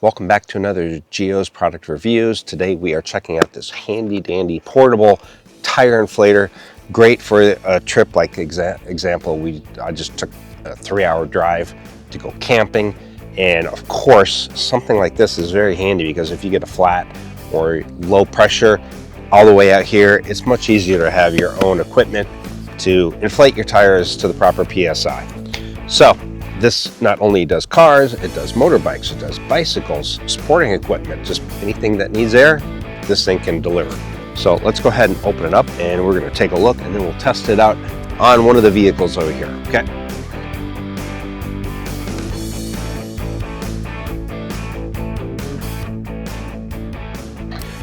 Welcome back to another Gio's product reviews. Today we are checking out this handy dandy portable tire inflator. Great for a trip like example. I just took a 3-hour drive to go camping, and of course something like this is very handy because if you get a flat or low pressure all the way out here, it's much easier to have your own equipment to inflate your tires to the proper PSI. So this not only does cars, it does motorbikes, it does bicycles, sporting equipment, just anything that needs air, this thing can deliver. So let's go ahead and open it up and we're gonna take a look and then we'll test it out on one of the vehicles over here, okay?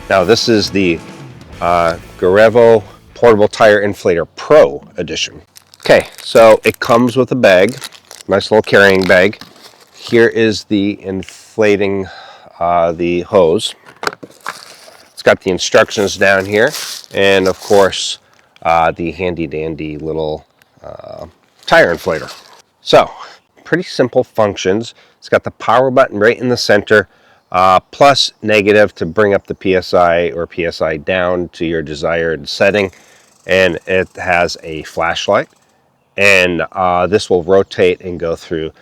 Now this is the Garevo Portable Tire Inflator Pro Edition. Okay, so it comes with a bag. Nice little carrying bag. Here is the inflating the hose. It's got the instructions down here, and of course the handy dandy little tire inflator. So pretty simple functions. It's got the power button right in the center, plus negative to bring up the PSI or PSI down to your desired setting, and it has a flashlight. And this will rotate and go through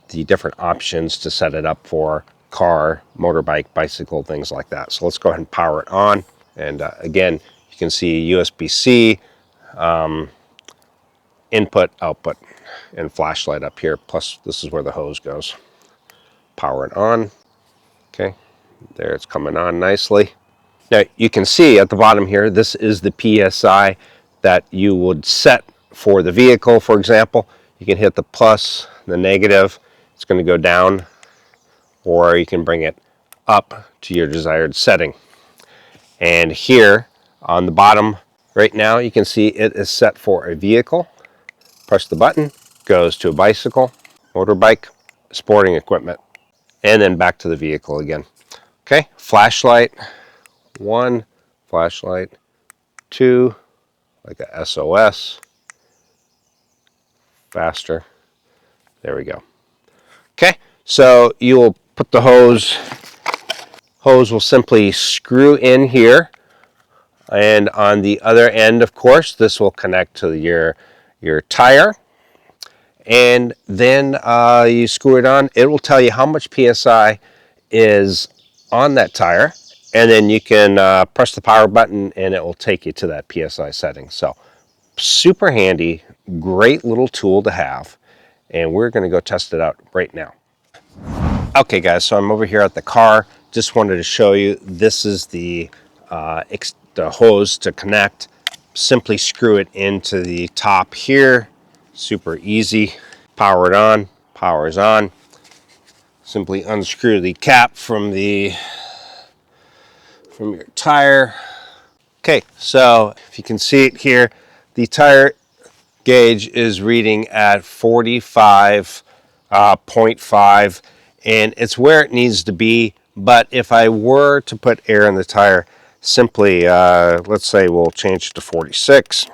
the different options to set it up for car, motorbike, bicycle, things like that. So let's go ahead and power it on. And again, you can see USB-C, input, output, and flashlight up here. Plus, this is where the hose goes. Power it on. Okay, there it's coming on nicely. Now, you can see at the bottom here, this is the PSI that you would set for the vehicle. For example, you can hit the plus, the negative, it's going to go down, or you can bring it up to your desired setting. And here on the bottom right now, you can see it is set for a vehicle. Press the button, goes to a bicycle, motorbike, sporting equipment, and then back to the vehicle again. Okay, flashlight 1, flashlight 2, like a SOS. Faster. There we go. Okay, so you will put the hose will simply screw in here, and on the other end, of course, this will connect to your tire, and then you screw it on. It will tell you how much PSI is on that tire, and then you can press the power button and it will take you to that PSI setting. So super handy, great little tool to have, and we're going to go test it out right now. Okay guys, so I'm over here at the car. Just wanted to show you, this is the hose to connect. Simply screw it into the top here, super easy. Power it on, power is on. Simply unscrew the cap from your tire. Okay, so if you can see it here, the tire gauge is reading at 45.5, and it's where it needs to be. But if I were to put air in the tire, simply, let's say we'll change it to 46.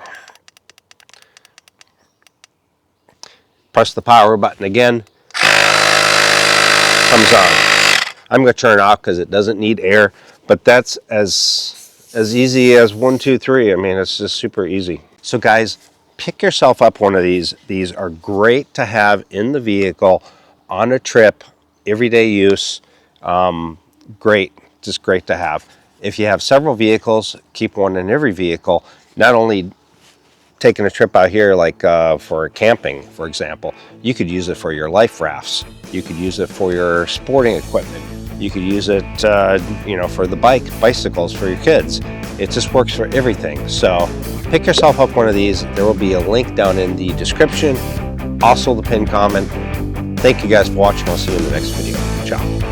Press the power button again. Comes on. I'm going to turn it off because it doesn't need air, but that's as easy as 1, 2, 3. I mean, it's just super easy. So guys, pick yourself up one of these. These are great to have in the vehicle on a trip, everyday use. Great, just great to have. If you have several vehicles, keep one in every vehicle. Not only taking a trip out here like for camping, for example, you could use it for your life rafts. You could use it for your sporting equipment. You could use it, for the bicycles for your kids. It just works for everything. So pick yourself up one of these. There will be a link down in the description, also the pinned comment. Thank you guys for watching. I'll see you in the next video. Ciao.